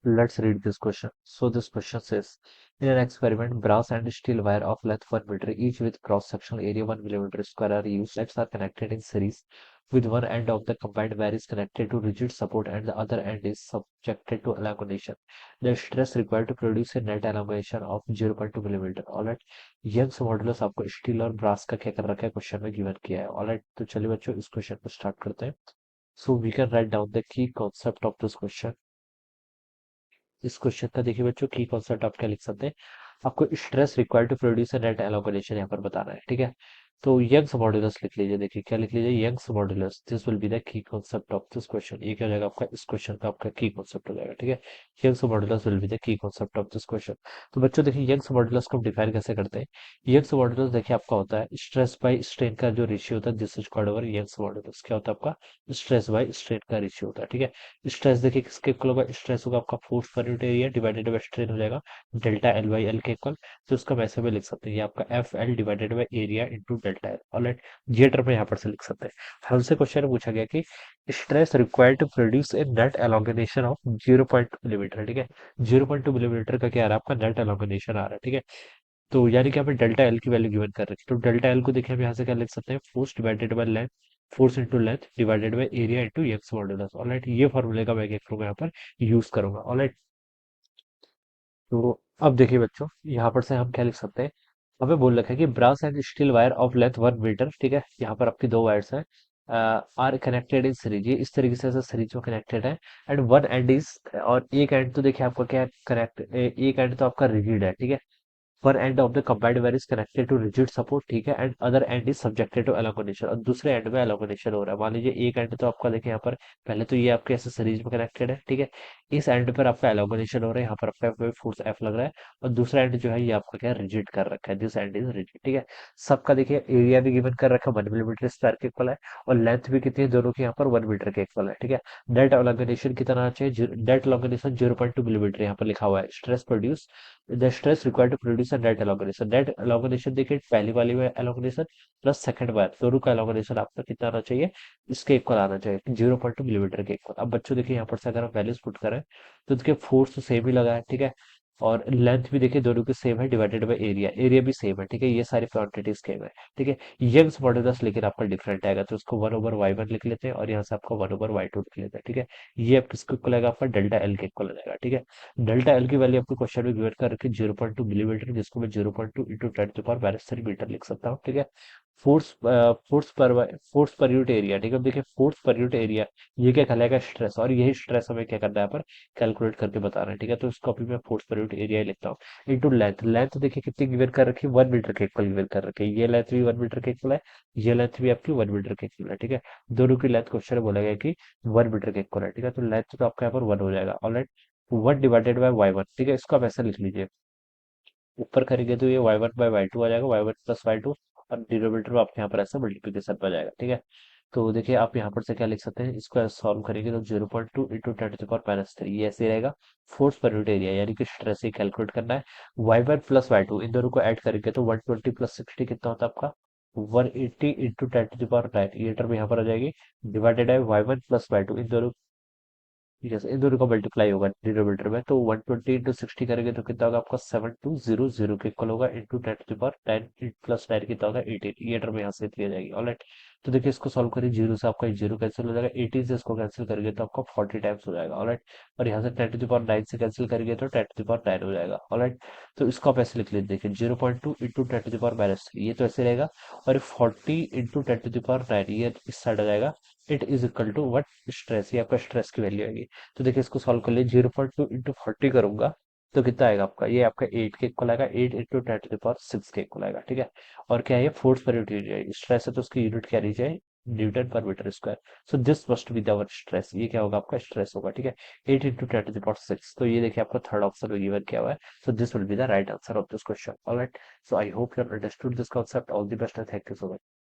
Let's read this question. So this question says, in an experiment, brass and steel wire of length 1 meter, each with cross-sectional area 1 millimeter square are used. Legs are connected in series, with one end of the combined wire is connected to rigid support and the other end is subjected to elongation. The stress required to produce a net elongation of 0.2 millimeter. Alright, Young's modulus आपको steel और brass का क्या कर रखा है question में given किया है. ऑलराइट, तो चलिए बच्चों इस क्वेश्चन को स्टार्ट करते हैं. So we can write down the key concept of this question. इस क्वेश्चन का देखिए बच्चों की कॉन्सेप्ट आप क्या लिख सकते हैं. आपको stress required to produce net elongation यहाँ पर बताना है. ठीक है, तो यंग्स मॉडुलस लिख लीजिए. देखिए क्या लिख लीजिए, Young's modulus. This will be the key concept of this question. ये क्या हो जाएगा आपका, इस क्वेश्चन का आपका की कॉन्सेप्ट हो जाएगा. ठीक है, Young's modulus will be the key concept of this question. तो बच्चों देखिए यंग्स मॉडुलस को हम डिफाइन कैसे करते हैं. यंग्स मॉडुलस देखिए आपका होता है स्ट्रेस बाय स्ट्रेन का जो रेशियो होता है, this is called over Young's modulus. क्या होता है आपका, स्ट्रेस बाय स्ट्रेन का रेशियो होता है. ठीक है, स्ट्रेस देखिए किसके इक्वल होगा, स्ट्रेस होगा आपका force per unit area divided by strain हो जाएगा डेल्टा एल बाई एल के इक्वल. तो उसका वैसे भी लिख सकते हैं, ये आपका F L divided by area into delta L. Alright, ये टर्म यहाँ पर से लिख सकते हैं. हमसे क्वेश्चन पूछा गया कि stress required to produce a net elongation of 0.2 millimetre. ठीक है, 0.2 मिलीमीटर का क्या आ रहा है आपका नेट एलोंगेशन आ रहा है. ठीक है, तो यानी कि हमें डेल्टा एल की वैल्यू गिवन कर रखी है. तो डेल्टा एल को देखिए हम यहाँ से क्या लिख सकते हैं, force divided by length, force into length divided by area into Young's modulus. Alright, ये फॉर्मूले का मैं क्या करूंगा यहाँ पर यूज करूंगा. ऑलराइट, तो अब देखिए बच्चों यहाँ पर से हम क्या लिख सकते हैं. हमें बोल रखा है कि brass and steel wire of length 1 metre. ठीक है, यहाँ पर आपकी दो वायर्स हैं, आर कनेक्टेड इन सीरीज. ये इस तरीके से सीरीज में कनेक्टेड है. एंड वन एंड इज, और एक एंड तो देखिए आपका क्या कनेक्ट, एक एंड तो आपका रिजिड है. ठीक है, one end of the combined wire is connected to rigid support. ठीक है, and other end is subjected to elongation. और दूसरे एंड में एलोंगेशन हो रहा है. मान लीजिए एक एंड तो आपका देखिए यहाँ पर पहले तो ये आपके ऐसे सीरीज में कनेक्टेड है. ठीक है, इस एंड पर आपका एलोंगेशन हो रहा है, यहाँ पर आपका फोर्स एफ लग रहा है. और दूसरा एंड जो है ये आपका क्या रिजिड कर रखा है, दिस एंड इज रिजिड. ठीक है, सबका देखिए एरिया भी गिवन कर रखा है 1 मिलीमीटर स्क्वायर के इक्वल है, और लेंथ भी कितनी है दोनों की यहाँ पर 1 मीटर के इक्वल है. ठीक है, नेट एलोंगेशन कितना आना चाहिए, नेट एलोंगेशन 0.2 मिलीमीटर यहाँ पर लिखा हुआ है. Stress produce, the stress required to produce net elongation. Net elongation देखिए पहली वाली में एलोंगेशन प्लस सेकंड वायर दोनों का एलोंगेशन आपका कितना आना चाहिए, इसके इक्वल आना चाहिए 0.2 मिलीमीटर के इक्वल. अब बच्चों देखिए यहाँ पर से अगर हम वैल्यूज पुट करें तो देखिए फोर्स तो सेम ही लगा है. ठीक है, और लेंथ भी देखिए दोनों की सेम है डिवाइडेड बाय एरिया, एरिया भी सेम है. ठीक है, ये सारी क्वांटिटीज सेम है. ठीक है, यंग्स मॉडुलस लेकिन आपका डिफरेंट आएगा, तो उसको 1/y1 लिख लेते हैं और यहाँ से आपका 1/y2 लिख लेते हैं. ठीक है, ये अब किसको इक्वल आएगा आपका डेल्टा एल के इक्वल आ जाएगा. ठीक है, डेल्टा एल की वैल्यू आपको क्वेश्चन में गिवन कर रखी है 0.2 मिलीमीटर, जिसको मैं 0.2 इंटू 10⁻³ मीटर लिख सकता हूँ. ठीक है, force force per unit area. ठीक है, अब देखिए फोर्स पर यूनिट एरिया ये क्या कहलाएगा, स्ट्रेस. और यही स्ट्रेस हमें क्या करना है यहाँ पर कैलकुलेट करके बताना है. ठीक है, तो इस कॉपी में फोर्स पर यूनिट एरिया लिखता हूँ इंटू लेंथ. लेंथ देखिए कितनी गिवन कर रखी है, 1 मीटर के इक्वल गिवन कर रखी है. ये लेंथ भी 1 मीटर के इक्वल है, ये लेंथ भी आपकी 1 मीटर के इक्वल है. ठीक है, दोनों की लेंथ क्वेश्चन में बोला गया कि 1 मीटर के इक्वल है. ठीक है, तो लेंथ तो आपका यहाँ पर 1 हो जाएगा. Alright, 1/y1. ठीक है, इसको आप ऐसा लिख लीजिए, ऊपर करेंगे तो ये y1/y2 आ जाएगा, y1 प्लस y2, और डिनोमिनेटर में आपके यहाँ पर ऐसा मल्टीप्लीकेशन पर जाएगा. ठीक है, तो देखिए आप यहाँ पर से क्या लिख सकते हैं, इसको सॉल्व करेंगे तो 0.2 इंटू 10⁻³ ये ऐसे रहेगा. फोर्स पर यूनिट एरिया यानी कि स्ट्रेस ही कैलकुलेट करना है. y1 प्लस y2 इन दोनों को ऐड करेंगे तो 120 प्लस 60 कितना होता है आपका 180 इंटू 10⁹, ये टर्म यहाँ पर आ जाएगी डिवाइडेड है y1 प्लस y2 इन दोनों. यस, इन दोनों का मल्टीप्लाई होगा डिनोमिनेटर में, तो 120 इंटू 60 करेंगे तो कितना होगा आपका 7200 के इक्वल होगा इंटू 10⁻10 प्लस 9 कितना होगा 18. ये टर्म यहाँ से दिया जाएगी. ऑलराइट, तो देखिए इसको सॉल्व करिए, जीरो से आपका जीरो कैंसिल हो जाएगा, 18 से इसको कैंसिल करेंगे तो आपका 40 टाइम्स हो जाएगा. ऑलराइट, और यहाँ से 10⁹ से कैंसिल करेंगे तो 10⁹ हो जाएगा. ऑलराइट, तो इसको आप ऐसे लिख लीजिए, देखिए 0.2 इंटू 10⁻³ ये तो ऐसे रहेगा, और 40 इंटू 10⁹ ये इस साइड आ जाएगा. It is equal to what, stress. ये आपका स्ट्रेस की वैल्यू आएगी. तो देखिए इसको सॉल्व कर लिए, 0.2 इंटू 40 करूंगा तो कितना आएगा आपका, ये आपका 8 के इक्वल आएगा, 8 इंटू 10⁶ के इक्वल आएगा. ठीक है, और क्या है ये force per unit area, stress है तो उसकी यूनिट क्या रही जाए, newton per metre square. So this must be the stress. ये क्या होगा आपका स्ट्रेस होगा. ठीक है, 8 इंटू 10⁶, तो ये देखिए आपका थर्ड ऑप्शन में गिवन किया हुआ है. So this will be the right answer of this question. Alright, so I hope you understood this concept. All the best and thank you so much.